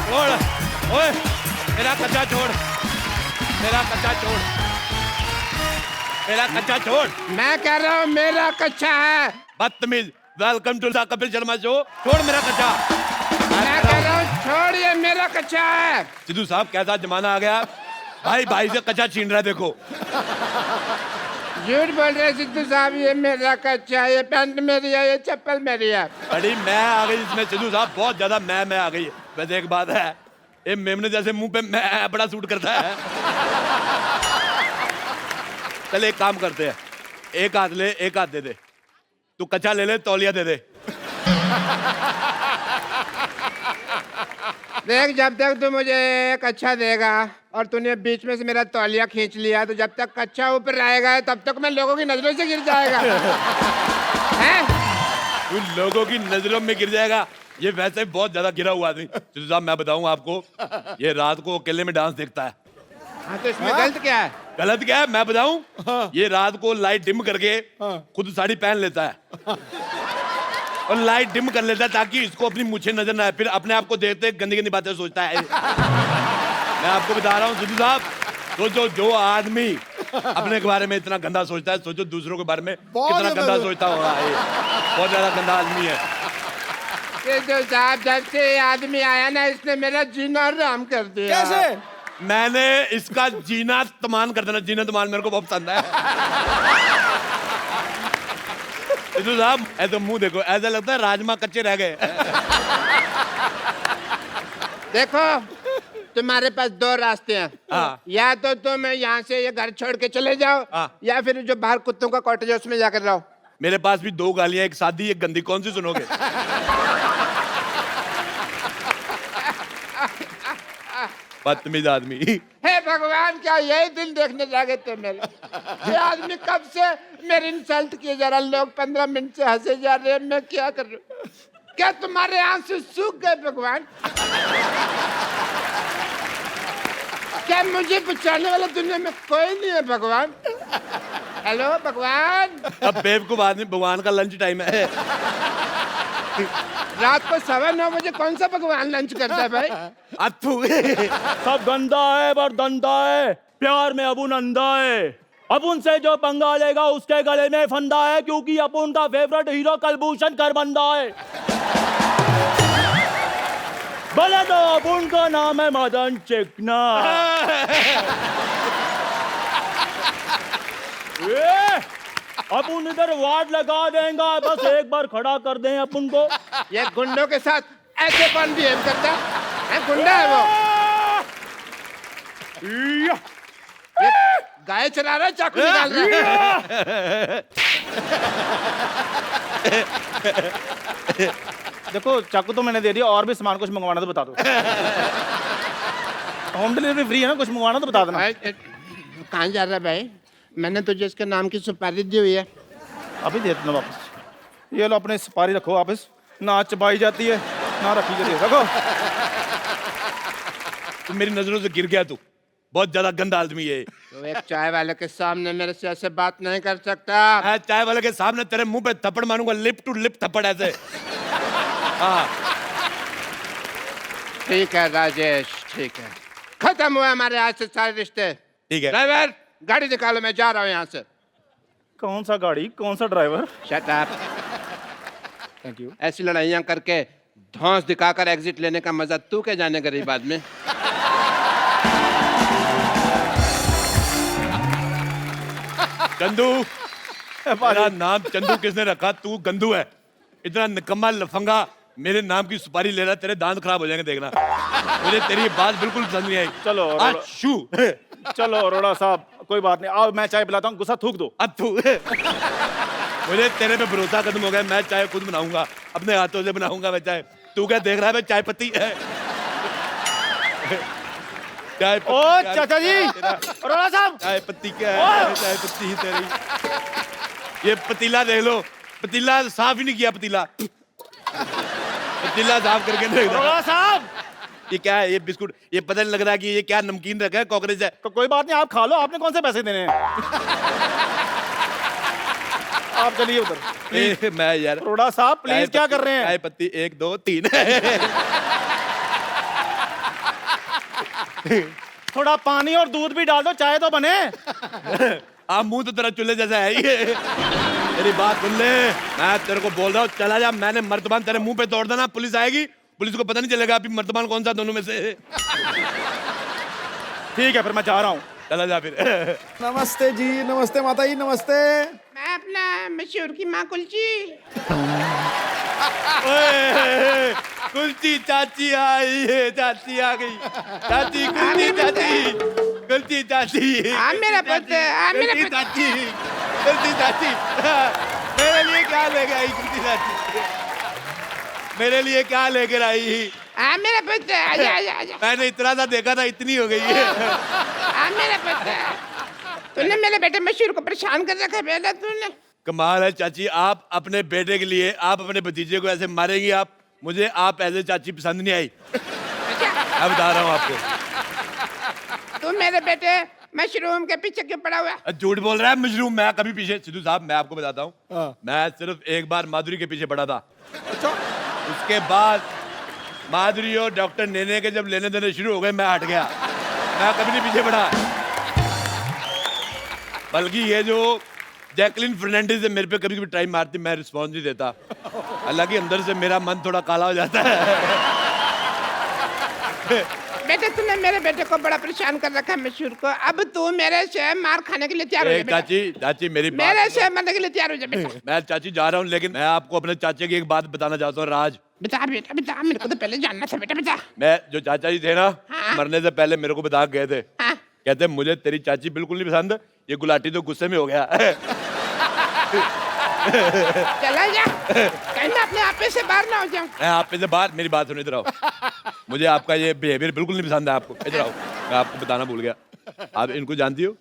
छोड़, ओए, मेरा कच्चा छोड़, मेरा कच्चा छोड़, मेरा कच्चा छोड़। मैं कह रहा हूँ मेरा कच्चा है। बदतमीज। Welcome to the Kapil Sharma show. छोड़ मेरा कच्चा। मैं कह रहा हूँ छोड़, ये मेरा कच्चा है। सिद्धू साहब कैसा जमाना आ गया, भाई भाई से कच्चा छीन रहा है। देखो झूठ बोल रहे सिद्धू साहब, ये मेरा कच्चा है, ये पैंट मेरी है, ये चप्पल मेरी है। बड़ी मैं आ गई इसमें सिद्धू साहब, बहुत ज्यादा मैं आ गई। वैसे एक बात है, ये मेमने जैसे मुंह पे मैं बड़ा सूट करता है। चल एक काम करते हैं, एक हाथ ले एक हाथ दे दे। तू कच्चा ले ले, तौलिया दे दे। देख, जब तक तू मुझे एक अच्छा देगा और तूने बीच में से मेरा तौलिया खींच लिया, तो जब तक कच्चा ऊपर रहेगा तब तक मैं लोगों की नजरों से गिर जाएगा। हैं? तू लोगों की नजरों में गिर जाएगा। ये वैसे बहुत ज्यादा गिरा हुआ आदमी। सिद्धू साहब मैं बताऊं आपको, ये रात को अकेले में डांस देखता है। हाँ, तो इसमें गलत क्या है? गलत क्या है मैं बताऊं? ये रात को लाइट डिम करके खुद साड़ी पहन लेता है और लाइट डिम कर लेता है ताकि इसको अपनी मुझे नजर ना आए। फिर अपने आप को देखते गंदी गंदी बातें सोचता है। मैं आपको बता रहा हूँ सिद्धू साहब, सोचो जो आदमी अपने के बारे में इतना गंदा सोचता है, सोचो दूसरों के बारे में कितना गंदा सोचता होगा। ये बहुत ज्यादा गंदा आदमी है। सिद्धू साहब, जब से ये आदमी आया ना, इसने मेरा जीना हराम कर दिया। कैसे? मैंने इसका जीना तमान कर देना, जीना तमान मेरे को बहुत पसंद है। सिद्धू साहब ऐसे मुंह देखो, ऐसा लगता है राजमा कच्चे रह गए। देखो, तुम्हारे पास दो रास्ते हैं। हाँ। या तो तुम यहाँ से ये घर छोड़ के चले जाओ, हाँ। या फिर जो बाहर कुत्तों का कॉटेज है उसमें जाकर रहो। मेरे पास भी दो गालियां, एक सादी एक गंदी, कौन सी सुनोगे? बदतमीज आदमी। हे भगवान, क्या यही दिन देखने लगे थे मेरे? ये आदमी कब से मेरी इंसल्ट किए जा रहा, लोग 15 मिनट से हंसे जा रहे हैं, मैं क्या कर रहा हूँ? क्या तुम्हारे आंसू सूख गए भगवान? क्या मुझे बचाने वाला दुनिया में कोई नहीं है भगवान? हेलो भगवान। अब बेवकूफ आदमी, भगवान का लंच टाइम है। रात को 9:15 कौन सा भगवान लंच करता है भाई? अथू। सब गंदा है पर दंदा है, प्यार में अपुन अंधा है। अपुन से जो पंगा लेगा उसके गले में फंदा है, क्योंकि अपुन का फेवरेट हीरो कलभूषण खरबंदा है। भले तो अपुन का नाम है मदन चिकना। अपुन इधर वार्ड लगा देंगे, बस एक बार खड़ा कर दें अपुन को। ये गुंडों के साथ ऐसे कौन बिहेव करता है? गुंडा है वो? ये गाय चरा रहा है, चाकू निकाल रहा है। देखो, चाकू तो मैंने दे दिया, और भी सामान कुछ मंगवाना तो बता दो। होम डिलीवरी फ्री है ना, कुछ मंगवाना तो बता देना। कहाँ जा रहा है भाई? मैंने तुझे इसके नाम की सुपारी दी हुई है। अभी दे देना वापस। ये लो, अपने सुपारी रखो वापस। ना चबाई जाती है ना रखी जाती है, रखो। तू मेरी नजरों से गिर गया। तू बहुत ज्यादा गंदा आदमी है। तो एक चाय वाले के सामने मेरे से ऐसे बात नहीं कर सकता। मैं चाय वाले के सामने तेरे मुंह पे थप्पड़ मारूंगा, लिप टू लिप थप्पड़ ऐसे। हाँ ठीक है राजेश, ठीक है, खत्म हुआ हमारे आज से सारे रिश्ते। ठीक है। ड्राइवर, गाड़ी निकालो, मैं जा रहा हूँ यहाँ से। कौन सा गाड़ी, कौन सा driver? Shut up. Thank you. ऐसी लड़ाइयाँ करके धौंस दिखाकर एग्जिट लेने का मजा तू क्या जाने गरीब आदमी। चंदू, मेरा नाम चंदू किसने रखा? तू गंदू है। इतना निकम्मा लफंगा मेरे नाम की सुपारी ले रहा, तेरे दांत खराब हो जाएंगे देखना। मुझे तेरी बात बिल्कुल पसंद नहीं आई। चलो अच्छू। चलो अरोड़ा साहब, कोई बात नहीं, आओ मैं चाय पिलाता हूँ, गुस्सा थूक दो। अथू। मुझे तेरे पे भरोसा खत्म हो गया। मैं चाय खुद बनाऊंगा, अपने हाथों से बनाऊंगा मैं चाय। तू क्या देख रहा है? मैं चाय पत्ती है। चाय पत्ती। ओ चाचा जी, अरोड़ा साहब, चाय पत्ती क्या है? चाय पत्ती ही तेरी। ये पतीला देख लो, पतीला साफ ही नहीं किया। पतीला साफ करके देख दो। अरोड़ा साहब, ये क्या है? ये बिस्कुट, ये पता नहीं लग रहा कि ये क्या नमकीन रखा है, कॉकरोच है। कोई बात नहीं, आप खा लो, आपने कौन से पैसे देने हैं? आप चलिए उधर। मैं यार, अरोड़ा साहब प्लीज, क्या कर रहे हैं? चाय पत्ती 1 2 3। थोड़ा पानी और दूध भी डाल दो, चाय तो बने। आप मुंह तो तेरा चूल्हे जैसा है ये। मेरी बात सुन ले, मैं तेरे को बोल रहा हूँ चला जा। मैंने मर्तबान तेरे मुंह पे तोड़ देना, पुलिस आएगी, पुलिस को पता नहीं चलेगा अभी मर्तबान कौन सा दोनों में से। ठीक है फिर मैं जा रहा हूँ। चला जा फिर। नमस्ते जी, नमस्ते माता जी, नमस्ते। मैं अपना मशहूर की माँ कुलची। ओए, कुल्ची चाची आई है, चाची आ गई। चाची कुल्ची चाची, कुल्ची चाची। हाँ मेरा पुत्र, हाँ मेरा कुल्ची पुत्र। चाची, कुल्ची चाची। मेरे लिए क्या लेके आई कुल्ची चाची? मेरे लिए क्या लेकर आई? हाँ मेरा पुत्र, आजा आजा आजा। मैंने इतना सा देखा था, इतनी हो गई है। हाँ मेरा पुत्र, तूने मेरे बेटे मशहूर को परेशान कर रखा है बेटा तूने। कमाल है चाची, आप अपने बेटे के लिए, आप अपने भतीजे को ऐसे मारेंगी? आप मुझे, आप ऐसे चाची पसंद नहीं आई। मैं बता रहा हूँ आपको। तू मेरे बेटे मशरूम के पीछे क्यों पड़ा हुआ है? झूठ बोल रहा है मशरूम। मैं कभी पीछे, सिद्धू साहब मैं आपको बताता हूँ, हाँ। मैं सिर्फ एक बार माधुरी के पीछे पड़ा था। अच्छा, उसके बाद माधुरी और डॉक्टर नेने के जब लेने देने शुरू हो गए, मैं हट गया। मैं कभी नहीं पीछे पड़ा। बल्कि ये जो जैकलिन फर्नांडिस है, मेरे पे कभी कभी टाइम मारती, मैं रिस्पॉन्स नहीं देता। हालांकि अंदर से मेरा मन थोड़ा काला हो जाता है। बेटे तूने मेरे बेटे को बड़ा परेशान कर रखा है मशहूर को। अब तू मेरे से मार खाने के लिए तैयार हो जा बेटा। चाची, चाची मेरी बात मेरे सुनो। से मरने के लिए तैयार हो जा बेटा। मैं चाची जा रहा हूँ, लेकिन मैं आपको अपने चाचे की एक बात बताना चाहता हूँ। राज, बता बेटा बता, मेरे को तो पहले जानना था बेटा बता। मैं जो चाचा जी थे ना, हाँ। मरने से पहले मेरे को बता के गए थे। हाँ। कहते मुझे तेरी चाची बिल्कुल नहीं पसंद, ये गुलाटी तो गुस्से में हो गया। चला जा, कहीं मैं अपने आप से बाहर ना हो जाऊं। मैं आप पे से बाहर, मेरी बात सुनो, इधर आओ। मुझे आपका ये बिहेवियर बिल्कुल नहीं पसंद है आपको। इधर आओ, मैं आपको बताना भूल गया। आप इनको जानती हो?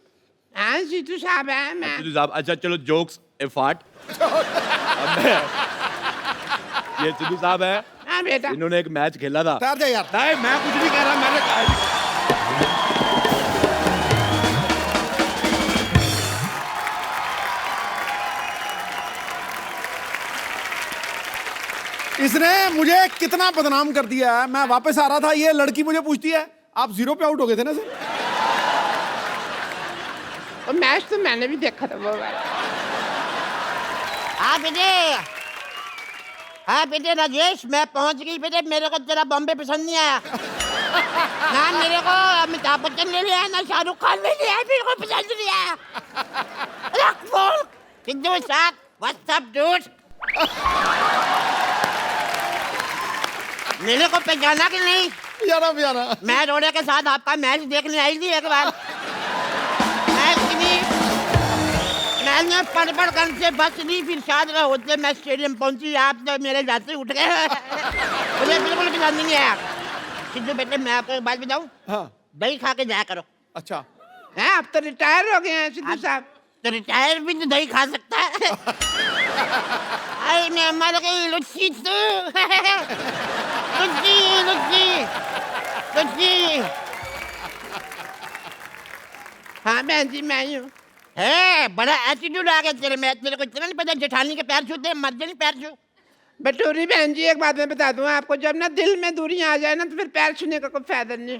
हाँ जीतू साहब है मैं। सिद्धू साहब, अच्छा चलो जोक्स ए फाट। ये सिद्धू साहब है, हाँ बेटा। इन्होंने एक मैच खेला था। ठहर जा यार। नहीं मैं कुछ नहीं कह रहा, मैंने कहा। इसने मुझे कितना बदनाम कर दिया है। मैं वापस आ रहा था, ये लड़की मुझे पूछती है आप 0 पे आउट हो गए थे ना सर? वो मैच तो मैंने भी देखा था वो वाला। हाँ बेटे, हाँ बेटे राजेश, मैं पहुंच गई बेटे। मेरे को तेरा बॉम्बे पसंद नहीं आया ना। मेरे को अमिताभ बच्चन ले लिया, ना शाहरुख खान ले लिया, मेरे को पसंद नहीं आया। रख फोन। सिद्धू साहब, व्हाट्स अप डूड? मेरे को पहचाना कि नहीं? यारा यारा। मैं रोड़े के साथ आपका मैच देखने आई थी एक बार। मैंने पड़ कर से बस नहीं, फिर शायद होते मैं स्टेडियम पहुंची, आप तो मेरे जाते उठ गए। मुझे बिल्कुल पसंद नहीं आया। सिद्धू बेटे मैं आपको एक बात बताऊं, हाँ, दही खा के जाया करो। अच्छा। हैं अब तो रिटायर हो गए हैं सिद्धू साहब। तो रिटायर भी तो दही खा सकता है। आई मैं मर गई लुच्ची तू। लुच्ची लुच्ची लुच्ची। हाँ बहन जी मैं ही हूँ। है बड़ा एटीट्यूड आ गया तेरे में। तेरे को इतना नहीं पता जेठानी के पैर छूते, मर जाने पैर छू। बटूरी बहन जी एक बात मैं बता दूं आपको, जब ना दिल में दूरी आ जाए ना तो फिर पैर छूने का कोई फायदा नहीं।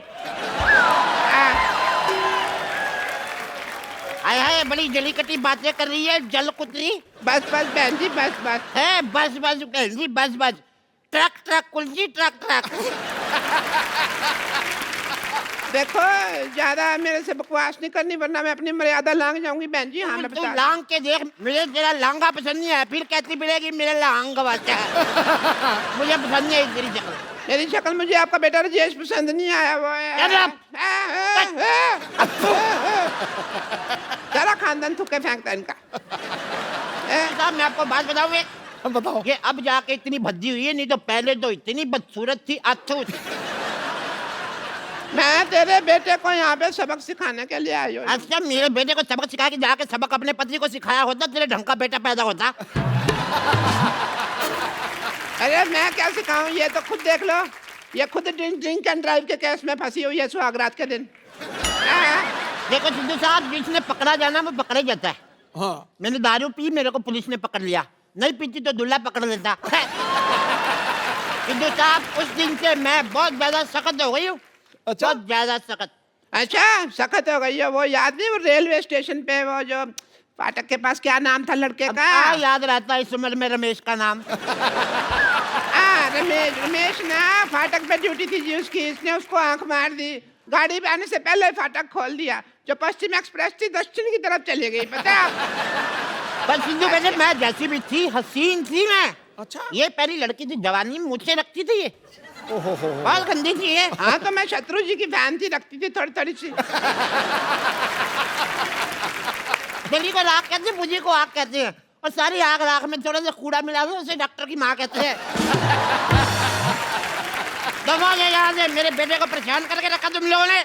हाय हाय, बड़ी जली कटी बातें कर रही है, जल कुतरी। बस बस बहन जी बस बस। है बस बस बहन जी बस बस। ट्रक ट्रक कुलजी ट्रक ट्रक। देखो ज्यादा मेरे से बकवास नहीं करनी, वरना मैं अपनी मर्यादा लांग जाऊंगी बहन जी। हाँ मैं तू बता। लांग के देख, मुझे तेरा लांगा पसंद नहीं है, फिर कहती मिलेगी मेरे लांग वाचा है। मुझे पसंद नहीं है तेरी शक्ल। मेरी शक्ल, मुझे आपका बेटा राजेश पसंद नहीं आया। वो सारा खानदान थुक्के फेंकता है इनका। साहब मैं आपको बात बताऊं एक, अब बताओ। ये अब जाके इतनी भद्दी हुई है, नहीं तो पहले तो इतनी बदसूरत थी। अथू। मैं तेरे बेटे को यहाँ पे सबक सिखाने के लिए आई हूँ। अच्छा मेरे बेटे को सबक सिखा के जाके सबक अपने पति को सिखाया होता, तेरे ढंग का बेटा पैदा होता। अरे मैं क्या सिखाऊं, ये तो खुद देख लो। ये खुद ड्रिंक एंड ड्राइव के केस में फंसी हुई है सुहागरात के दिन। देखो सिद्धू साहब, जिसने पकड़ा जाना वो पकड़ा जाता है। हाँ, मैंने दारू पी, मेरे को पुलिस ने पकड़ लिया। नहीं पीती तो दूल्हा पकड़ लेता। सिद्धू साहब, उस दिन से मैं बहुत ज्यादा सख्त हो गई हूँ। अच्छा। बहुत ज्यादा सख्त। अच्छा सख्त हो गई है। वो याद नहीं, वो रेलवे स्टेशन पे वो जो फाटक के पास क्या नाम था लड़के का? याद रहता है इस उम्र में रमेश का नाम। रमेश ना फाटक पे ड्यूटी थी जी उसकी, इसने उसको आंख मार दी। गाड़ी पे आने से पहले फाटक खोल दिया। जो पश्चिम एक्सप्रेस थी दक्षिण की तरफ चली गई, पता है? पर सिद्धू बेटे मैं जैसी भी थी हसीन थी मैं। अच्छा। ये पहली लड़की थी, जवानी में मुझसे रखती थी ये। बहुत गंदी थी ये। हाँ तो मैं शत्रु जी की फैन थी, रखती थी थोड़ी थोड़ी सी। दिल्ली को राख कहते हैं, मुझे को आग कहते हैं, और सारी आग राख में थोड़ा सा कूड़ा मिला दो उसे डॉक्टर की माँ कहते हैं। दफा ले यहाँ से, मेरे बेटे को परेशान करके रखा तुम लोगों ने।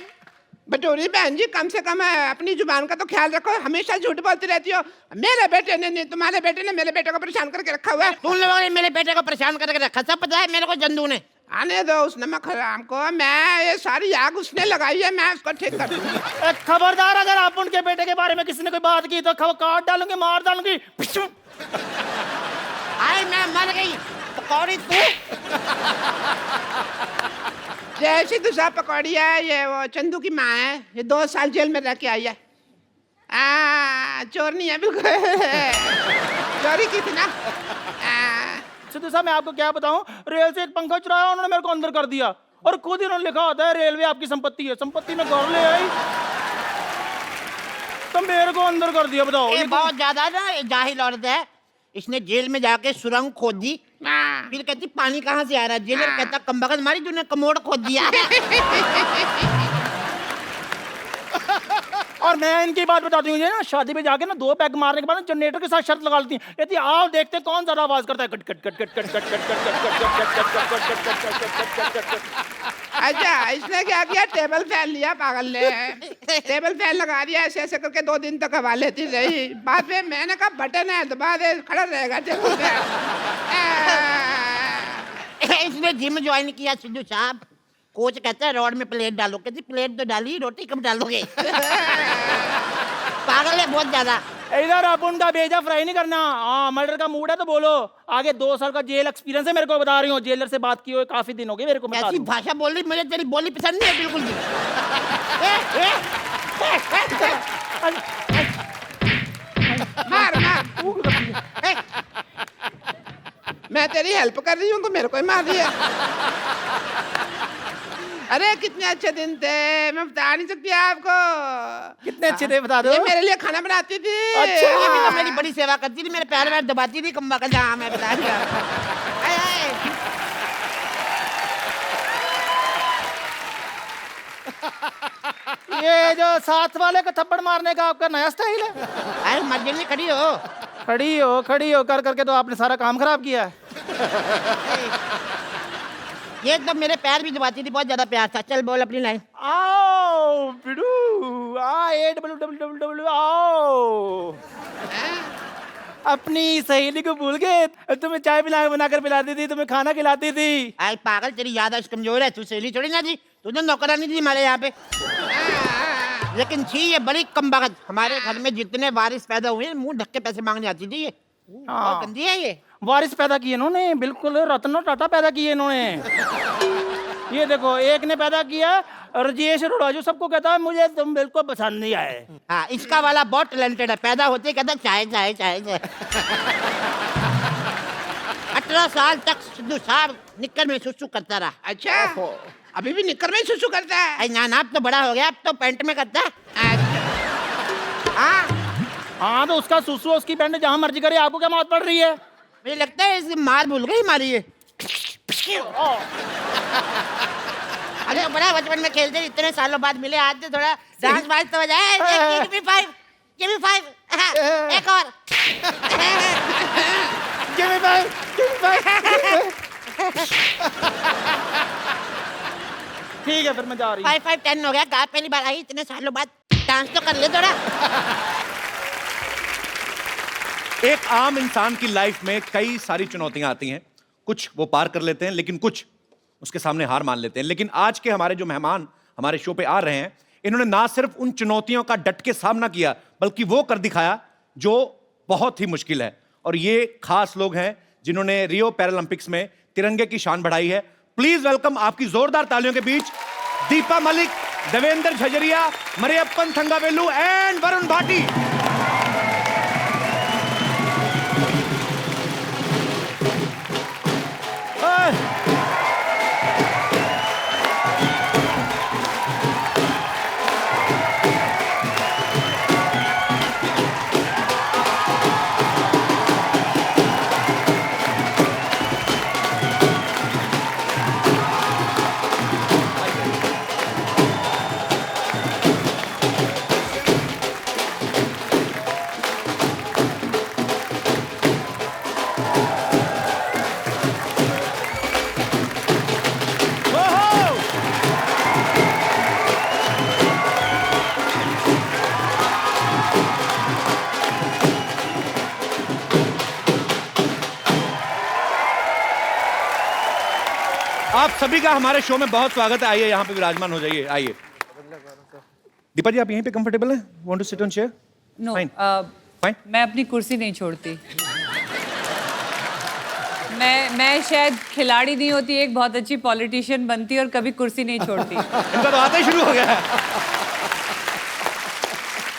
बटोरी बहन जी कम से कम अपनी जुबान का तो ख्याल रखो, हमेशा झूठ बोलती रहती हो। मेरे बेटे ने नहीं, तुम्हारे बेटे ने मेरे बेटे को परेशान करके रखा हुआ है। तुम लोगों ने मेरे बेटे को परेशान करके रखा, सब पता है मेरे को जंदू ने। आने दो उस नमक हराम को, मैं ये सारी आग उसने लगाई है, मैं उसको ठीक कर दूंगा। खबरदार, अगर आप उनके बेटे के बारे में किसी ने कोई बात की तो काट डालूंगी, मार डालूंगी। आई मैं मर गई पकौड़ी तू। जैसी दूसरा पकौड़ी है, ये वो चंदू की माँ है, ये 2 साल जेल में रह के आई है। चोर नहीं है बिल्कुल। चोरी की थी ना। सिद्धू साहब मैं आपको क्या बताऊं, रेल से एक पंखा चुराया उन्होंने, मेरे को अंदर कर दिया, और खुद ही उन्होंने लिखा होता है रेलवे आपकी संपत्ति है। संपत्ति में घर ले आई तो मेरे को अंदर कर दिया। बताओ ये बहुत ज्यादा ना जाहिल औरत है। इसने जेल में जाके सुरंग खोद दी, फिर कहती पानी कहाँ से आ रहा है। जेलर कहता कमबख्त मारी तूने कमोड खोद दिया। और मैं इनकी बात बताती हूँ, ना शादी में जाके ना 2 पैग मारने के बाद जनरेटर के साथ शर्त लगा लेती हैं, कहती आओ देखते कौन ज्यादा आवाज करता है। Cut cut cut cut cut cut cut cut. अच्छा इसने क्या किया, टेबल फैन लिया पागल ने। टेबल फैन लगा दिया, ऐसे ऐसे करके 2 दिन तक हवा लेती रही। बाद में मैंने कहा बटन है दबा दे, खड़ा रहेगा टेबल फैन। इसने जिम ज्वाइन किया सिद्धू साहब। कोच कहता है रोड में प्लेट डालो, कहती प्लेट तो डाली, रोटी कब डालोगे? पागल है बहुत ज्यादा। इधर आप उनका भेजा फ्राई नहीं करना। हाँ मर्डर का मूड है तो बोलो। आगे 2 साल का जेल एक्सपीरियंस है मेरे को, बता रही हूँ। जेलर से बात की हुई काफी दिन हो गए मेरे को। ऐसी भाषा बोल रही, मुझे तेरी बोली पसंद नहीं है बिल्कुल भी। मार मार, मैं तेरी हेल्प कर रही हूँ तो मेरे को ही मार दिया। अरे कितने अच्छे दिन थे, मैं बता नहीं सकती आपको। कितने अच्छे थे बता दो। ये मेरे लिए खाना बनाती थी। अच्छा। ये भी तो मेरी बड़ी सेवा करती थी, मेरे पैर में दबाती थी कम्बा का। हाँ मैं बता दिया। ये जो साथ वाले को थप्पड़ मारने का आपका नया स्टाइल है। अरे मर्जी नहीं खड़ी हो। खड़ी हो कर करके तो आपने सारा काम खराब किया है। ये एकदम मेरे पैर भी दबाती थी, बहुत ज्यादा प्यार था। चल बोल अपनी लाइन। आओ बिडू AWWW आओ। अपनी सहेली को भूल गए, तुम्हें चाय बनाकर पिलाती थी, तुम्हें खाना खिलाती थी। आई पागल, तेरी याददाश्त कमजोर है। तू सहेली छोड़ी ना थी, तूने नौकरानी थी हमारे यहाँ पे। लेकिन थी ये बड़ी कमबख्त। हमारे घर में जितने वारिस पैदा हुए मुंह ढक के पैसे मांगने आती थी ये। बहुत गंदी है ये। वारिस पैदा किए इन्होंने, बिल्कुल रत्न टाटा पैदा किए इन्होंने। ये देखो, एक ने पैदा किया राजेश अरोड़ा, जो सबको कहता है मुझे तुम बिल्कुल पसंद नहीं आए। हाँ इसका वाला बहुत टैलेंटेड है। पैदा होते ही कहता चाय चाय चाय चाय। 18 साल तक सिद्धू साहब निक्कर में सुसु करता रहा। अच्छा अभी भी निक्कर में सुसु करता है? अरे ना अब तो बड़ा हो गया, अब तो पैंट में करता है। हाँ तो उसका सुसु उसकी पैंट जहाँ मर्जी करे, आपको क्या मौत पड़ रही है? मुझे लगता है इसकी मार भूल गई हमारी ये। अरे बड़ा बचपन में खेलते, इतने सालों बाद मिले, आज तो थोड़ा डांस वांस तो हो जाए। Give me five, give me five, एक और। Give me five, give me five। ठीक है फिर मैं जा रही हूँ। 5 5 10 हो गया। कहा पहली बार आई इतने सालों बाद, डांस तो कर ले थोड़ा। एक आम इंसान की लाइफ में कई सारी चुनौतियां आती हैं, कुछ वो पार कर लेते हैं, लेकिन कुछ उसके सामने हार मान लेते हैं। लेकिन आज के हमारे जो मेहमान हमारे शो पे आ रहे हैं, इन्होंने ना सिर्फ उन चुनौतियों का डट के सामना किया, बल्कि वो कर दिखाया जो बहुत ही मुश्किल है। और ये खास लोग हैं जिन्होंने रियो पैरालंपिक्स में तिरंगे की शान बढ़ाई है। प्लीज वेलकम आपकी जोरदार तालियों के बीच दीपा मलिक देवेंद्र झजरिया, मरियप्पन थंगावेलू एंड वरुण भाटी। आप सभी का हमारे शो में बहुत स्वागत है। आइए यहाँ पे विराजमान हो जाइए। आइए दीपा जी, आप यहीं पे कंफर्टेबल हैं? Want to sit on chair? No, Fine. Fine. मैं अपनी कुर्सी नहीं छोड़ती। मैं शायद खिलाड़ी नहीं होती, एक बहुत अच्छी पॉलिटिशियन बनती और कभी कुर्सी नहीं छोड़ती। इनका तो आता ही शुरू हो गया है।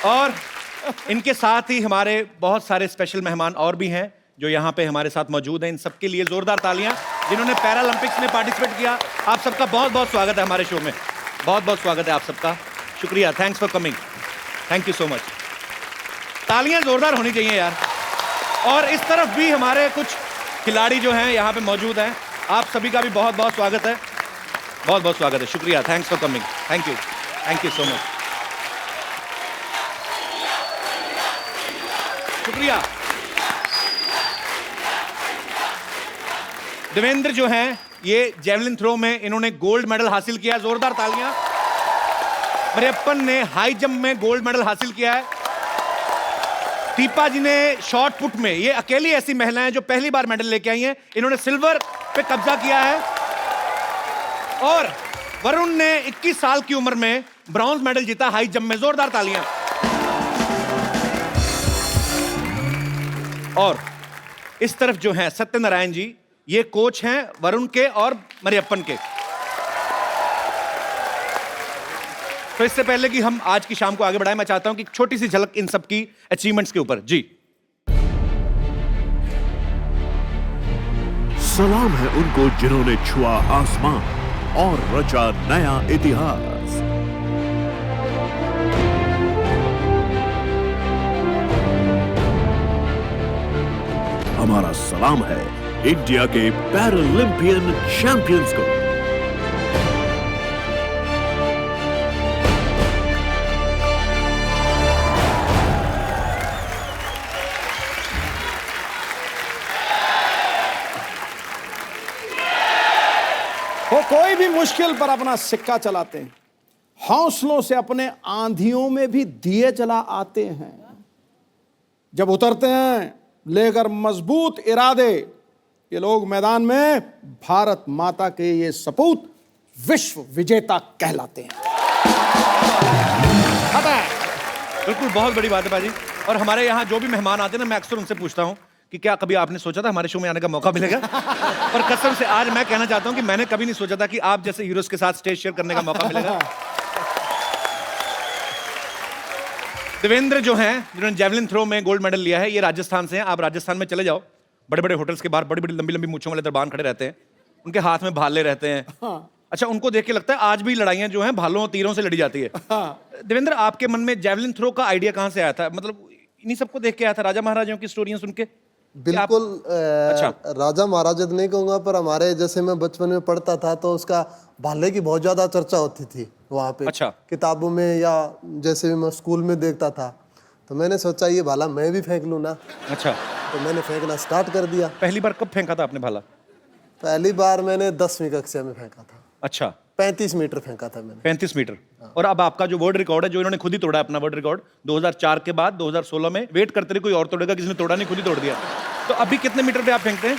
और इनके साथ ही हमारे बहुत सारे स्पेशल मेहमान और भी हैं जो यहाँ पे हमारे साथ मौजूद हैं। इन सबके लिए जोरदार तालियां, जिन्होंने पैरालंपिक्स में पार्टिसिपेट किया। आप सबका बहुत बहुत स्वागत है हमारे शो में। बहुत बहुत स्वागत है आप सबका। शुक्रिया, thanks for coming, thank you so much. तालियां जोरदार होनी चाहिए यार। और इस तरफ भी हमारे कुछ खिलाड़ी जो हैं यहाँ पे मौजूद हैं। आप सभी का भी बहुत बहुत स्वागत है। बहुत बहुत स्वागत है। शुक्रिया, thanks for coming, thank you so much. शुक्रिया। देवेंद्र जो हैं, ये जेवलिन थ्रो में इन्होंने गोल्ड मेडल हासिल किया। जोरदार तालियां। मरियप्पन ने हाई जंप में गोल्ड मेडल हासिल किया है। दीपा जी ने शॉर्ट पुट में, ये अकेली ऐसी महिला हैं जो पहली बार मेडल लेके आई हैं। इन्होंने सिल्वर पे कब्जा किया है। और वरुण ने 21 साल की उम्र में ब्रॉन्ज मेडल जीता हाई जंप में। जोरदार तालियां। और इस तरफ जो हैं सत्यनारायण जी, ये कोच हैं वरुण के और मरियप्पन के। तो इससे पहले कि हम आज की शाम को आगे बढ़ाएं, मैं चाहता हूं कि छोटी सी झलक इन सब की अचीवमेंट्स के ऊपर। जी, सलाम है उनको जिन्होंने छुआ आसमान और रचा नया इतिहास। हमारा सलाम है इंडिया के पैरालंपियन चैंपियंस को। वो कोई भी मुश्किल पर अपना सिक्का चलाते हैं, हौसलों से अपने आंधियों में भी दिए जला आते हैं। जब उतरते हैं लेकर मजबूत इरादे, ये लोग मैदान में भारत माता के ये सपूत विश्व विजेता कहलाते हैं। बिल्कुल, बहुत बड़ी बात है बाजी। और हमारे यहाँ जो भी मेहमान आते हैं ना, मैं अक्सर उनसे पूछता हूँ कि क्या कभी आपने सोचा था हमारे शो में आने का मौका मिलेगा? और कसम से आज मैं कहना चाहता हूँ कि मैंने कभी नहीं सोचा था कि आप जैसे हीरोज के साथ स्टेज शेयर करने का मौका मिलेगा। देवेंद्र जो हैं, जिन्होंने जेवलिन थ्रो में गोल्ड मेडल लिया है, ये राजस्थान से हैं। आप राजस्थान में चले जाओ, बड़े बड़े होटल्स के बाहर बड़ी बड़ी लंबी लंबी मूंछों वाले दरबान खड़े रहते हैं। उनके हाथ में भाले रहते हैं। अच्छा, उनको देख के लगता है आज भी लड़ाइयां जो हैं भालों और तीरों से लड़ी जाती है। देवेंद्र, आपके मन में जेवलिन थ्रो का आइडिया कहाँ से आया था? मतलब इन्हीं सबको देख के आया था, राजा महाराजाओं की स्टोरियां सुन के? बिल्कुल। अच्छा। राजा महाराजा तो नहीं कहूंगा, पर हमारे जैसे मैं बचपन में पढ़ता था तो उसका भाले की बहुत ज्यादा चर्चा होती थी वहाँ पे। अच्छा। किताबों में या जैसे भी मैं स्कूल में देखता था, तो मैंने सोचा ये भाला मैं भी फेंक लूँ ना। अच्छा, तो मैंने फेंकना स्टार्ट कर दिया। पहली बार कब फेंका था आपने भाला? पहली बार मैंने 10वीं कक्षा में फेंका था। अच्छा, 35 मीटर फेंका था मैंने। 35 मीटर। और अब आपका जो वर्ल्ड रिकॉर्ड है, जो इन्होंने खुद ही तोड़ा अपना वर्ल्ड रिकॉर्ड 2004 के बाद 2016 में, वेट करते रहे कोई और तोड़ेगा, किसी ने तोड़ा नहीं, खुद ही तोड़ दिया। तो अभी कितने मीटर पे आप फेंकते हैं?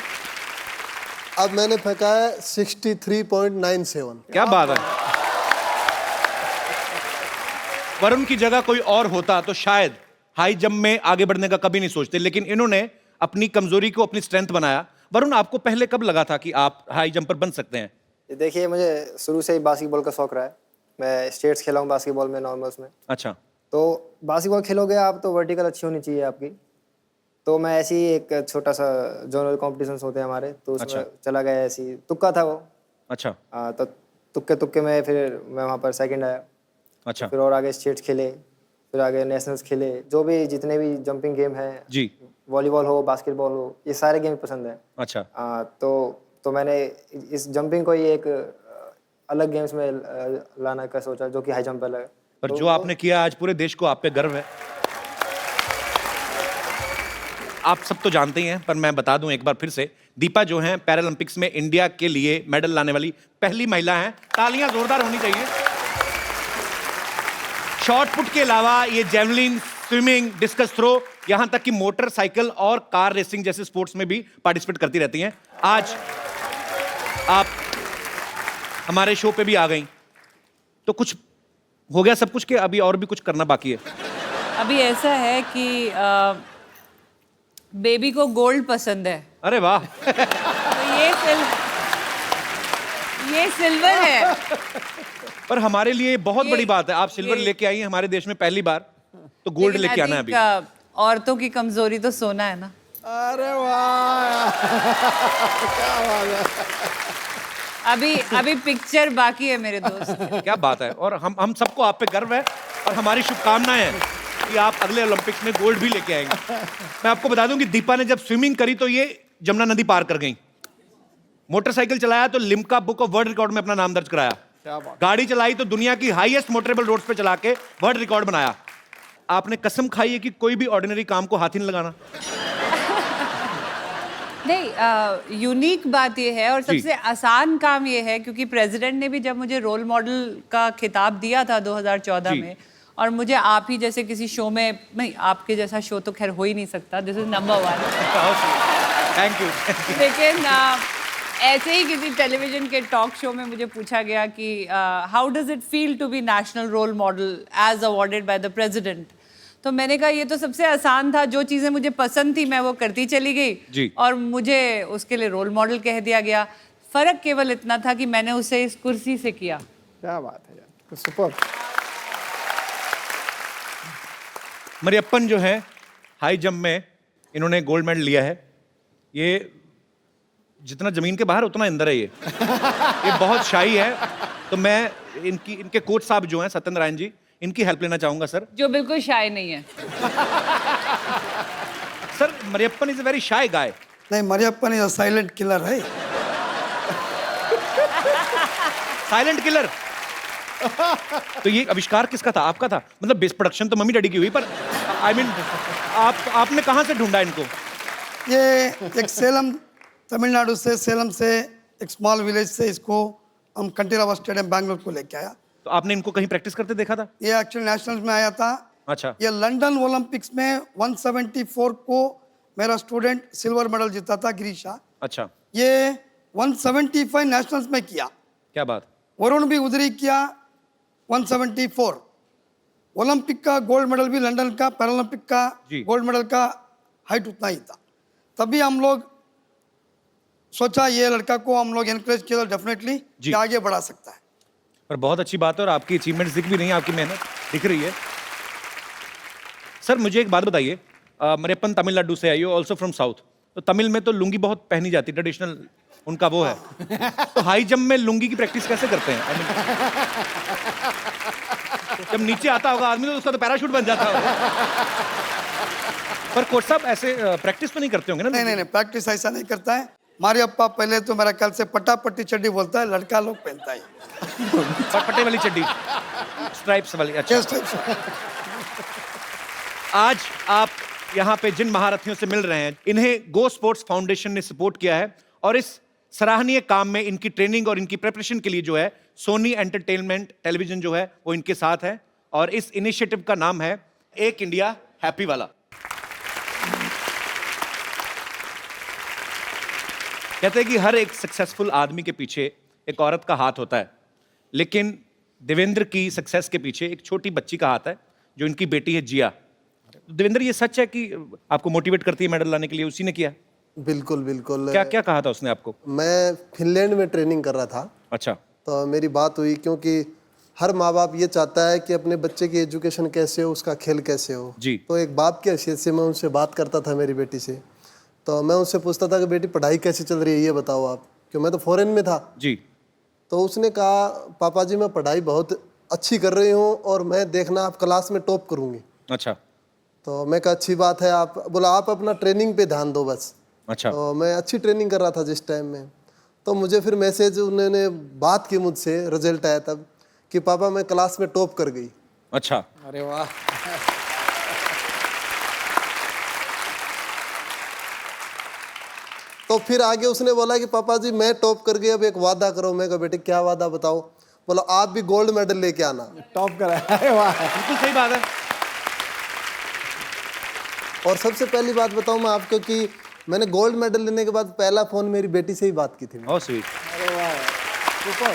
अब मैंने फेंका है 63.97। क्या बात है। वरुण की जगह कोई और होता तो शायद हाई जंप में आगे बढ़ने का कभी नहीं सोचते, लेकिन इन्होंने अपनी कमजोरी को अपनी स्ट्रेंथ बनाया। वरुण, आपको पहले कब लगा था कि आप हाई जंपर बन सकते हैं? देखिए, मुझे शुरू से ही बास्केटबॉल का शौक रहा है मैं स्टेट्स खेला हूँ बास्केटबॉल में, नॉर्मल्स में। अच्छा। तो बास्केटबॉल खेलोगे आप तो वर्टिकल अच्छी होनी चाहिए आपकी। तो मैं ऐसे ही एक छोटा सा जोनल कॉम्पिटिशन्स होते हैं हमारे, तो उसमें अच्छा। चला गया, ऐसे ही तुक्का था वो। अच्छा। तो तुक्के में फिर मैं वहाँ पर सेकंड आया। अच्छा। फिर और आगे स्टेट्स खेले, फिर आगे नेशनल्स खेले, जो भी जितने भी जंपिंग गेम हैं जी। वॉलीबॉल हो, बास्केटबॉल हो, ये सारे गेम पसंद है। अच्छा। तो मैंने इस जंपिंग को ही एक अलग गेम्स में लाना का सोचा, जो कि हाई जंप अलग है। पर तो जो आपने किया आज पूरे देश को आप पे गर्व है। आप सब तो जानते ही हैं, पर मैं बता दूं एक बार फिर से, दीपा जो हैं पैरालंपिक्स में इंडिया के लिए मेडल लाने वाली पहली महिला हैं। तालियां जोरदार होनी चाहिए। शॉट पुट के अलावा ये जेवलिन, स्विमिंग, डिस्कस थ्रो, यहां तक कि मोटरसाइकिल और कार रेसिंग जैसे स्पोर्ट्स में भी पार्टिसिपेट करती रहती हैं। आज आप हमारे शो पे भी आ गई, तो कुछ हो गया सब कुछ, के अभी और भी कुछ करना बाकी है? अभी ऐसा है कि बेबी को गोल्ड पसंद है, अरे वाह। तो ये सिल्वर है। पर हमारे लिए बहुत ये- बड़ी बात है, आप सिल्वर ये- लेके आई हैं हमारे देश में पहली बार, तो गोल्ड लेकिन लेके I आना है think, अभी। औरतों की कमजोरी तो सोना है ना। अरे वाह, क्या बात है। अभी पिक्चर बाकी है मेरे दोस्त। क्या बात है। और हम सबको आप पे गर्व है और हमारी शुभकामनाएं हैं कि आप अगले ओलंपिक्स में गोल्ड भी लेके आएंगे। मैं आपको बता दूं कि दीपा ने जब स्विमिंग करी तो ये जमुना नदी पार कर गई। मोटरसाइकिल चलाया तो Limca book of world record में अपना नाम दर्ज कराया। गाड़ी चलाई तो दुनिया की हाईएस्ट मोटरेबल रोड्स पे चला के वर्ल्ड रिकॉर्ड बनाया। आपने कसम खाई है कि कोई भी ऑर्डिनरी काम को हाथ ही नहीं लगाना। नहीं, यूनिक बात ये है और जी। सबसे आसान काम ये है, क्योंकि प्रेसिडेंट ने भी जब मुझे रोल मॉडल का खिताब दिया था 2014 जी। में, और मुझे आप ही जैसे किसी शो में, नहीं आपके जैसा शो तो खैर हो ही नहीं सकता, this is number 1, thank you. लेकिन ऐसे ही किसी टेलीविजन के टॉक शो में मुझे पूछा गया कि how does it feel to be national role model as awarded by the president. तो मैंने कहा ये तो सबसे आसान था, जो चीज़ें मुझे पसंद थी मैं वो करती चली जी। गई और मुझे उसके लिए रोल मॉडल कह दिया गया। फर्क केवल इतना था कि मैंने उसे इस कुर्सी से किया। क्या बात है यार, सुपर। मरियप्पन जो है हाई जंप में इन्होंने गोल्ड मेडल लिया है। ये जितना जमीन के बाहर उतना अंदर है। ये बहुत शाई है। तो मैं इनके कोच साहब जो हैं सत्यनारायण जी, इनकी हेल्प लेना चाहूंगा सर। जो बिल्कुल शाय नहीं है। Sir Mariyappan is a very shy guy. नहीं, Mariyappan is a silent killer है। Silent killer. तो ये आविष्कार किसका था? आपका था? मतलब बेस प्रोडक्शन तो मम्मी डैडी की हुई, पर आई मीन आपने कहाँ से ढूंढा इनको? ये एक सेलम, तमिलनाडु से, सेलम से एक स्मॉल विलेज से इसको हम कंटीरावा स्टेडियम बैंगलोर को लेके आया। तो आपने इनको कहीं प्रैक्टिस करते देखा था? ये एक्चुअली नेशनल्स में आया था। अच्छा। ये लंदन ओलंपिक्स में 174 को मेरा स्टूडेंट सिल्वर मेडल जीता था, गिरीशा। अच्छा। ये 175 नेशनल्स में किया। क्या बात। वरुण भी उधर ही किया 174। ओलंपिक का गोल्ड मेडल भी लंदन का, पैरालंपिक का गोल्ड मेडल का हाइट उतना ही था। तभी हम लोग सोचा ये लड़का को हम लोग एनकरेज किया डेफिनेटली कि आगे बढ़ा सकता है। पर बहुत अच्छी बात है और आपकी अचीवमेंट्स दिख भी रही हैं, आपकी मेहनत दिख रही है। सर मुझे एक बात बताइए, मरियप्पन तमिलनाडु से आई हो, ऑल्सो फ्रॉम साउथ। तो तमिल में तो लुंगी बहुत पहनी जाती, ट्रेडिशनल उनका वो है। तो हाई जंप में लुंगी की प्रैक्टिस कैसे करते हैं? I mean, जब नीचे आता होगा आदमी तो उसका तो पैराशूट बन जाता होगा। पर कोच साहब ऐसे प्रैक्टिस तो नहीं करते होंगे ना? नहीं, प्रैक्टिस ऐसा नहीं करता है। मारियप्पा पहले तो मेरा ख्याल से पट्टी चड्डी बोलता है, लड़का लोग पहनता है पट्टे वाली चड्डी, स्ट्राइप्स वाली। अच्छा। आज आप यहाँ पे जिन महारथियों से मिल रहे हैं, इन्हें गो स्पोर्ट्स फाउंडेशन ने सपोर्ट किया है और इस सराहनीय काम में इनकी ट्रेनिंग और इनकी प्रिपरेशन के लिए जो है सोनी एंटरटेनमेंट टेलीविजन जो है वो इनके साथ है और इस इनिशिएटिव का नाम है एक इंडिया हैप्पी वाला। कहते हैं कि हर एक सक्सेसफुल आदमी के पीछे एक औरत का हाथ होता है, लेकिन देवेंद्र की सक्सेस के पीछे एक छोटी बच्ची का हाथ है जो इनकी बेटी है जिया। देवेंद्र ये सच है कि आपको मोटिवेट करती है मेडल लाने के लिए? उसी ने किया? बिल्कुल बिल्कुल। क्या क्या कहा था उसने आपको? मैं फिनलैंड में ट्रेनिंग कर रहा था। अच्छा। तो मेरी बात हुई क्योंकि हर माँ बाप ये चाहता है कि अपने बच्चे की एजुकेशन कैसे हो, उसका खेल कैसे हो। जी। तो एक बाप की हैसियत से मैं उनसे बात करता था मेरी बेटी से, तो मैं उससे पूछता था कि बेटी पढ़ाई कैसी चल रही है ये बताओ आप, क्यों मैं तो फॉरेन में था। जी। तो उसने कहा पापा जी मैं पढ़ाई बहुत अच्छी कर रही हूँ और मैं देखना आप क्लास में टॉप करूँगी। अच्छा। तो मैं कहा अच्छी बात है, आप बोला आप अपना ट्रेनिंग पे ध्यान दो बस। अच्छा। तो मैं अच्छी ट्रेनिंग कर रहा था जिस टाइम में, तो मुझे फिर मैसेज उन्होंने बात की मुझसे, रिजल्ट आया तब कि पापा मैं क्लास में टॉप कर गई। अच्छा। अरे वाह। तो फिर आगे उसने बोला कि पापा जी मैं टॉप कर गई, अब एक वादा करो। मैं कहा बेटे क्या वादा बताओ। बोला आप भी गोल्ड मेडल लेके आना। टॉप करा। अरे वाह। बिल्कुल सही बात है। और सबसे पहली बात बताऊं मैं आपको कि मैंने गोल्ड मेडल लेने के बाद पहला फोन मेरी बेटी से ही बात की थी। बहुत स्वीट। अरे वाह सुपर।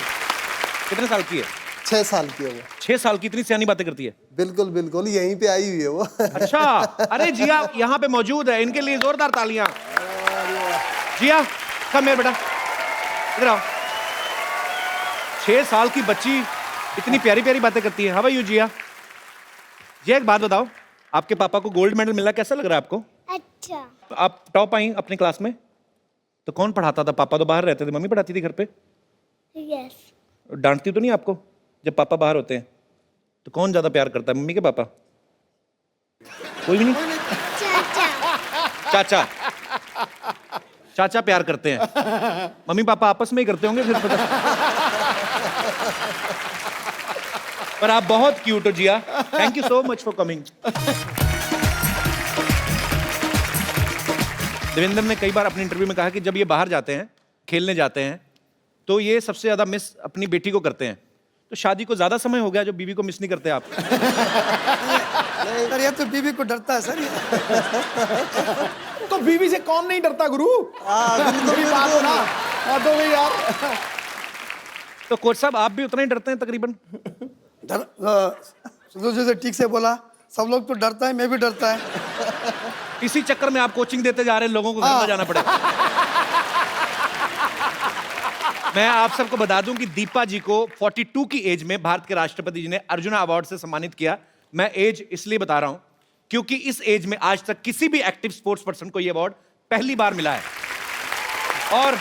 कितने साल की है? 6 साल की है वो। 6 साल की इतनी सियानी बातें करती है? बिल्कुल बिल्कुल, यहीं पे आई हुई है वो। अच्छा। अरे जिया यहाँ पे मौजूद है, इनके लिए जोरदार तालियां। जिया कम है बेटा, इधर आओ। 6 साल की बच्ची इतनी प्यारी प्यारी बातें करती है। हाउ आर यू जिया? जिया एक बात बताओ, आपके पापा को गोल्ड मेडल मिला, कैसा लग रहा है आपको? अच्छा। तो आप टॉप आई अपनी क्लास में, तो कौन पढ़ाता था? पापा तो बाहर रहते थे, मम्मी पढ़ाती थी घर पे? यस। डांटती तो नहीं आपको जब पापा बाहर होते हैं? तो कौन ज्यादा प्यार करता है, मम्मी के पापा? कोई भी नहीं? चाचा। चाचा। चाचा प्यार करते हैं, मम्मी पापा आपस में ही करते होंगे फिर पता। पर आप बहुत क्यूट हो Jiya. Thank you so much for coming. Devendra ने कई बार अपने इंटरव्यू में कहा कि जब ये बाहर जाते हैं, खेलने जाते हैं, तो ये सबसे ज्यादा मिस अपनी बेटी को करते हैं। तो शादी को ज्यादा समय हो गया जो बीवी को मिस नहीं करते आप? सर ये तो बीवी को डरता है सर ये। तो बीवी से कौन नहीं डरता गुरु? बड़ी बात है ना। तो भाई यार। तो कोच साहब आप भी उतना ही डरते हैं तकरीबन? जैसे ठीक से बोला, सब लोग तो डरता है, मैं भी डरता है। इसी चक्कर में आप कोचिंग देते जा रहे हैं, लोगों को घर में जाना पड़ेगा। मैं आप सबको बता दूं कि दीपा जी को 42 की एज में भारत के राष्ट्रपति जी ने अर्जुन अवार्ड से सम्मानित किया। मैं एज इसलिए बता रहा हूं क्योंकि इस एज में आज तक किसी भी एक्टिव स्पोर्ट्स पर्सन को यह अवार्ड पहली बार मिला है। और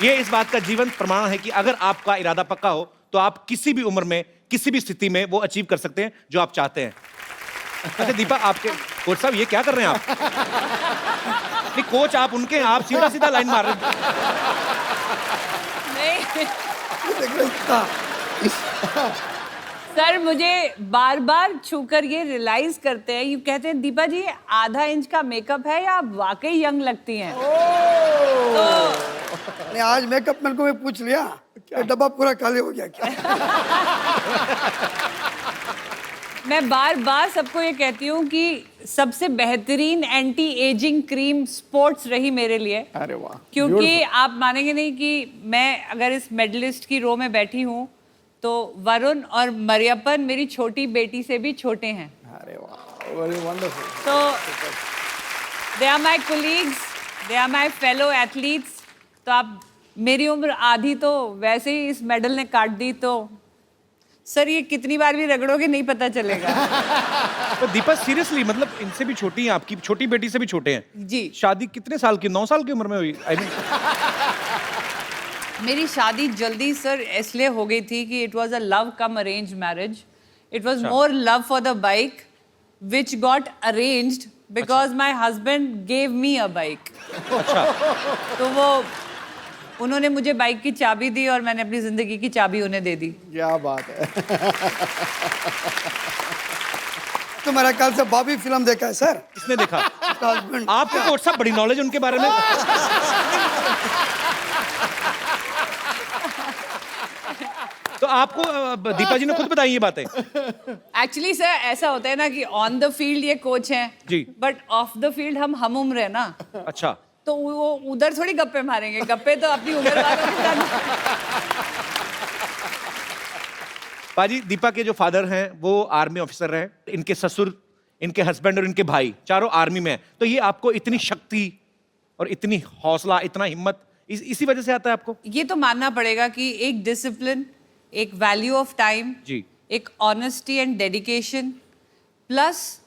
यह इस बात का जीवंत प्रमाण है कि अगर आपका इरादा पक्का हो तो आप किसी भी उम्र में, किसी भी स्थिति में वो अचीव कर सकते हैं जो आप चाहते हैं। अच्छा दीपा, आपके कोच साहब ये क्या कर रहे हैं आप? नहीं कोच आप उनके हैं, आप सीधा सीधा लाइन मार रहे हैं। सर मुझे बार बार छूकर ये रियलाइज करते हैं, ये कहते हैं दीपा जी आधा इंच का मेकअप है या आप वाकई यंग लगती हैं। नहीं आज मेकअप मैन को मैं पूछ लिया, डब्बा पूरा खाली हो गया क्या? मैं बार बार सबको ये कहती हूँ कि सबसे बेहतरीन एंटी एजिंग क्रीम स्पोर्ट्स रही मेरे लिए। अरे वाह। क्योंकि आप मानेंगे नहीं कि मैं अगर इस मेडलिस्ट की रो में बैठी हूँ तो वरुण और मरियप्पन मेरी छोटी बेटी से भी छोटे हैं। अरे वाह, वेरी वंडरफुल। तो they are my colleagues, they are my fellow athletes. तो आप मेरी उम्र आधी तो वैसे ही इस मेडल ने काट दी, तो सर ये कितनी बार भी रगड़ोगे नहीं पता चलेगा। तो दीपा सीरियसली मतलब इनसे भी छोटी हैं, आपकी छोटी बेटी से भी छोटे हैं जी। शादी कितने साल की, 9 साल की उम्र में हुई? I mean, मेरी शादी जल्दी सर इसलिए हो गई थी कि it was a love come arrange marriage. It was more love for the bike which got arranged because my husband gave me a bike. अच्छा। तो वो उन्होंने मुझे बाइक की चाबी दी और मैंने अपनी जिंदगी की चाबी उन्हें दे दी। क्या बात है। तो मेरा ख्याल से बॉबी फिल्म देखा है सर। किसने देखा? हस्बैंड। आपको कोच साहब बड़ी नॉलेज उनके बारे में। तो आपको दीपा जी ने खुद बताई ये बातें? एक्चुअली सर ऐसा होता है ना कि ऑन द फील्ड ये कोच हैं जी, बट ऑफ द फील्ड हम उम्र है ना। अच्छा। तो वो उधर थोड़ी गप्पे मारेंगे, गप्पे तो अपनी उम्र वालों के साथ। पाजी दीपा के जो फादर हैं वो आर्मी ऑफिसर हैं, इनके ससुर, इनके हस्बैंड और इनके भाई चारों आर्मी में हैं। तो ये आपको इतनी शक्ति और इतनी हौसला, इतना हिम्मत इसी वजह से आता है आपको? ये तो मानना पड़ेगा कि एक डिसिप्लिन, एक वैल्यू ऑफ टाइम, जी। एक ऑनेस्टी एंड डेडिकेशन, प्लस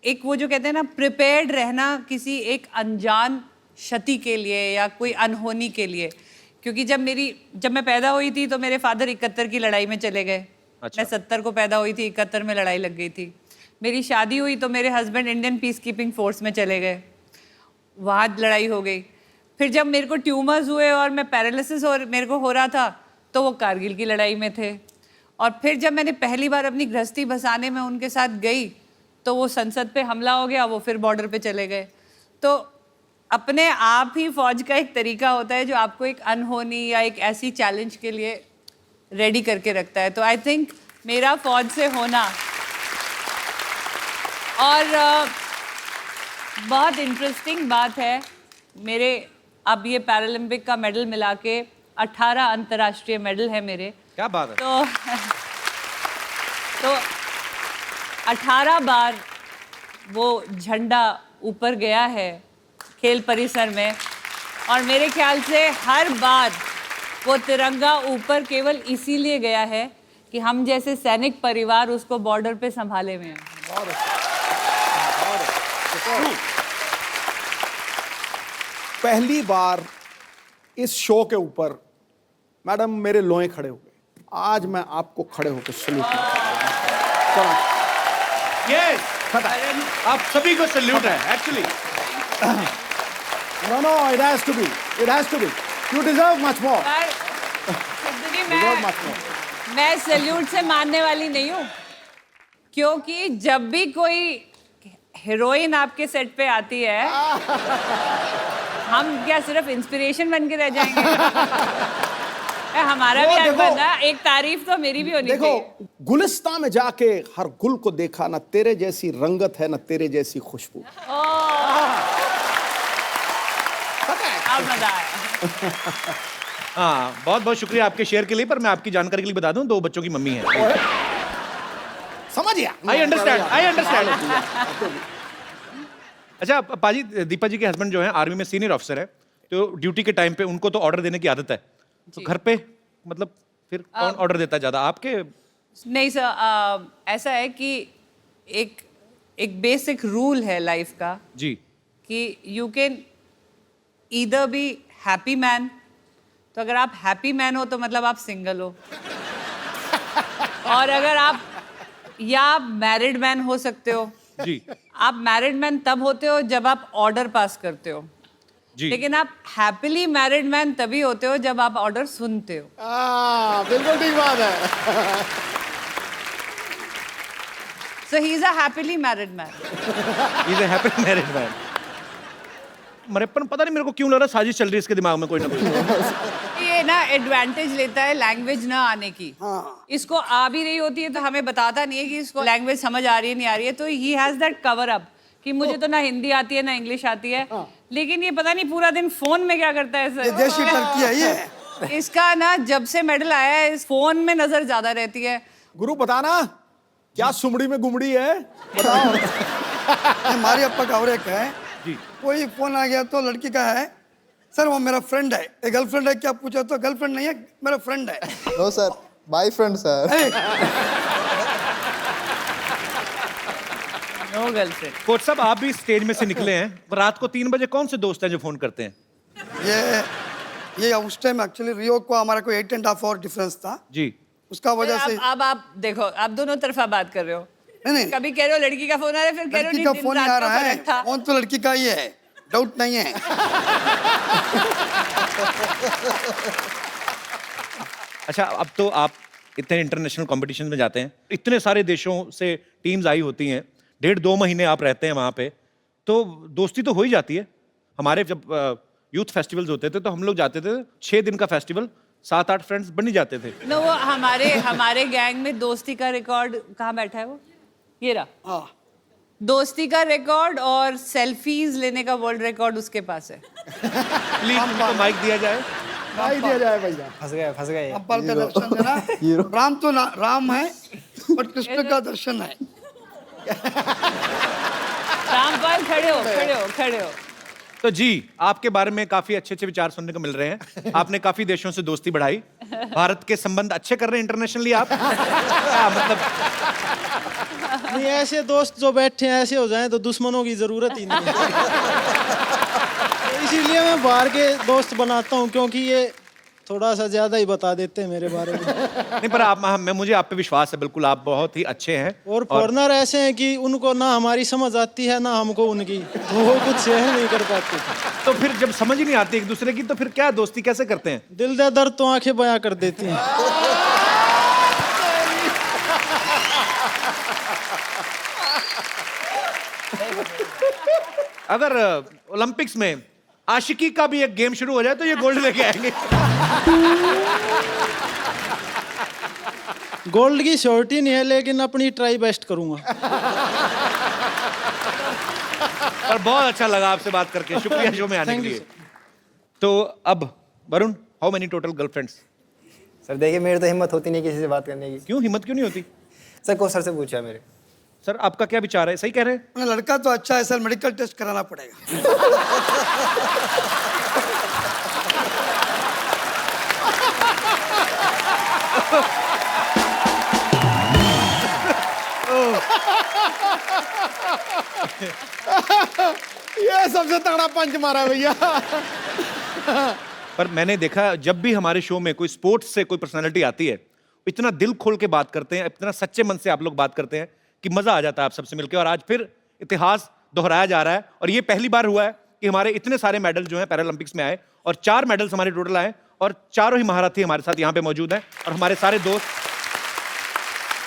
एक वो जो कहते हैं ना प्रिपेयर्ड रहना किसी एक अनजान क्षति के लिए या कोई अनहोनी के लिए। क्योंकि जब मैं पैदा हुई थी तो मेरे फादर 71 की लड़ाई में चले गए। अच्छा। मैं 70 को पैदा हुई थी, 71 में लड़ाई लग गई थी। मेरी शादी हुई तो मेरे husband Indian peace keeping force में चले गए, वहाँ लड़ाई हो गई। फिर जब मेरे को ट्यूमर्स हुए और मैं पैरालिसिस और मेरे को हो रहा था तो वो कारगिल की लड़ाई में थे। और फिर जब मैंने पहली बार अपनी गृहस्थी बसाने में उनके साथ गई तो वो संसद पे हमला हो गया, वो फिर बॉर्डर पे चले गए। तो अपने आप ही फौज का एक तरीका होता है जो आपको एक अनहोनी या एक ऐसी चैलेंज के लिए रेडी करके रखता है। तो आई थिंक मेरा फौज से होना और बहुत इंटरेस्टिंग बात है, मेरे अब ये पैरालंपिक का मेडल मिला के 18 अंतर्राष्ट्रीय मेडल है मेरे। क्या बात है। तो 18 बार वो झंडा ऊपर गया है खेल परिसर में, और मेरे ख्याल से हर बार वो तिरंगा ऊपर केवल इसीलिए गया है कि हम जैसे सैनिक परिवार उसको बॉर्डर पे संभाले हुए हैं। पहली बार इस शो के ऊपर मैडम मेरे लोए खड़े हो गए। आज मैं आपको खड़े होकर सल्यूट करता हूं। यस, आप सभी को सल्यूट है actually. No, it has to be. It has to be. You deserve much more. मैं सैल्यूट से मानने वाली नहीं हूँ, क्योंकि जब भी कोई हीरोइन आपके सेट पे आती है हम क्या सिर्फ इंस्पिरेशन बन के रह जाएंगे? हमारा भी हक बनता है, एक तारीफ तो मेरी भी होनी चाहिए। देखो, गुलिस्तान में जाके हर गुल को देखा, ना तेरे जैसी रंगत है ना तेरे जैसी खुशबू। अब मजा आया। हाँ, बहुत बहुत शुक्रिया आपके शेयर के लिए। पर मैं आपकी जानकारी के लिए बता दूं, 2 बच्चों की मम्मी है। समझ गया। I understand. अच्छा पाजी, दीपा जी के हस्बैंड जो है आर्मी में सीनियर ऑफिसर है, तो ड्यूटी के टाइम पे उनको तो ऑर्डर देने की आदत है, तो घर पे मतलब फिर कौन ऑर्डर देता है ज्यादा, आपके? नहीं सर, ऐसा है कि एक बेसिक रूल है लाइफ का जी, कि you can either be happy man, तो अगर आप हैप्पी मैन हो तो मतलब आप सिंगल हो, और अगर आप मैरिड मैन हो सकते हो जी। आप मैरिड मैन तब होते हो जब आप ऑर्डर पास करते हो जी। लेकिन आप हैप्पीली मैरिड मैन तभी होते हो जब आप ऑर्डर सुनते हो। बिल्कुल ठीक बात है। So he is a happily married man. He is a happily married man. मरेपन पता नहीं मेरे को क्यों लग रहा है साजिश चल रही है इसके दिमाग में कोई ना कोई। ये ना एडवांटेज लेता है लैंग्वेज ना आने की। इसको आ भी रही होती है तो हमें बताता नहीं है कि इसको लैंग्वेज समझ आ रही है नहीं आ रही है, तो he has that cover up कि मुझे तो ना हिंदी आती है ना इंग्लिश आती है, लेकिन ये पता नहीं पूरा दिन फोन में क्या करता है सर। देशी टर्की है ये। इसका ना जब से मेडल आया है इस फोन में नजर ज्यादा रहती है। गुरु बताना क्या सुमड़ी में गुमड़ी है, बताओ। हमारे अप्पा का और एक है जी। कोई फोन आ गया तो लड़की का है, सर वो मेरा फ्रेंड है। एक गर्लफ्रेंड है क्या पूछा तो गर्लफ्रेंड नहीं है मेरा फ्रेंड है। No sir, my friend sir. No girlfriend. Coach साहब आप भी स्टेज में से निकले हैं, रात को 3 बजे कौन से दोस्त हैं जो फोन करते हैं? ये उस टाइम एक्चुअली रियो को हमारा कोई 8.5 आवर डिफरेंस था जी, उसका वजह से। अब आप देखो, आप दोनों तरफा बात कर रहे हो। नहीं, कभी कह रहे हो लड़की का फोन आ रहा है, फिर कह रहे हो लड़की का दिन फोन रात आ का रहा है, फर्क था। फोन तो लड़की का ही है, डाउट नहीं है। अच्छा अब तो आप इतने इंटरनेशनल कंपटीशन में जाते हैं, इतने सारे देशों से टीम्स आई होती हैं, 1.5-2 महीने आप रहते हैं वहाँ पे, तो दोस्ती तो हो ही जाती है। हमारे जब यूथ फेस्टिवल्स होते थे तो हम लोग जाते थे, 6 दिन का फेस्टिवल, 7-8 फ्रेंड्स बन ही जाते थे। नो, वो हमारे गैंग में दोस्ती का रिकॉर्ड कहाँ बैठा है वो? ये रहा। दोस्ती का रिकॉर्ड और सेल्फीज लेने का वर्ल्ड रिकॉर्ड उसके पास है। प्लीज उनको माइक दिया जाए। माइक दिया जाए भैया। फंस गए। अब्बाल का दर्शन देना। राम तो राम है और कृष्ण का दर्शन है। रामपाल खड़े हो। तो जी आपके बारे में काफी अच्छे अच्छे विचार सुनने को मिल रहे हैं। आपने काफी देशों से दोस्ती बढ़ाई, भारत के संबंध अच्छे कर रहे हैं इंटरनेशनली आप। क्या मतलब? नहीं, ऐसे दोस्त जो बैठे हैं ऐसे हो जाएं तो दुश्मनों की जरूरत ही नहीं है। तो इसीलिए मैं बाहर के दोस्त बनाता हूँ, क्योंकि ये थोड़ा सा ज्यादा ही बता देते हैं मेरे बारे में। नहीं पर आप मुझे आप पे विश्वास है, बिल्कुल आप बहुत ही अच्छे हैं। और फॉरनर ऐसे हैं कि उनको ना हमारी समझ आती है ना हमको उनकी, तो वो कुछ सहन नहीं कर पाते। तो फिर जब समझ ही नहीं आती एक दूसरे की तो फिर क्या दोस्ती कैसे करते हैं? दिल दे दर्द तो आंखें बयां कर देती हैं। अगर ओलंपिक्स में आशिकी का भी एक गेम शुरू हो जाए तो ये गोल्ड लेके आएंगे। गोल्ड की श्योरिटी नहीं है, लेकिन अपनी ट्राई बेस्ट करूंगा। और बहुत अच्छा लगा आपसे बात करके, शुक्रिया शो में आने के लिए। तो अब Varun, how many total girlfriends? Sir देखिए, मेरी तो हिम्मत होती नहीं किसी से बात करने की। क्यों हिम्मत क्यों नहीं होती? सर को सर से पूछा मेरे। सर आपका क्या विचार है? सही कह रहे हैं? लड़का तो अच्छा है सर, मेडिकल टेस्ट कराना पड़ेगा। ये सबसे तगड़ा पंच मारा भैया। पर मैंने देखा जब भी हमारे शो में कोई स्पोर्ट्स से कोई पर्सनालिटी आती है, इतना दिल खोल के बात करते हैं, इतना सच्चे मन से आप लोग बात करते हैं कि मजा आ जाता है आप सबसे मिलकर। और आज फिर इतिहास दोहराया जा रहा है और ये पहली बार हुआ है कि हमारे इतने सारे मेडल जो हैं पैरालंपिक्स में आए और 4 मेडल्स हमारे टोटल आए और चारों ही महारथी हमारे साथ यहाँ पे मौजूद हैं और हमारे सारे दोस्त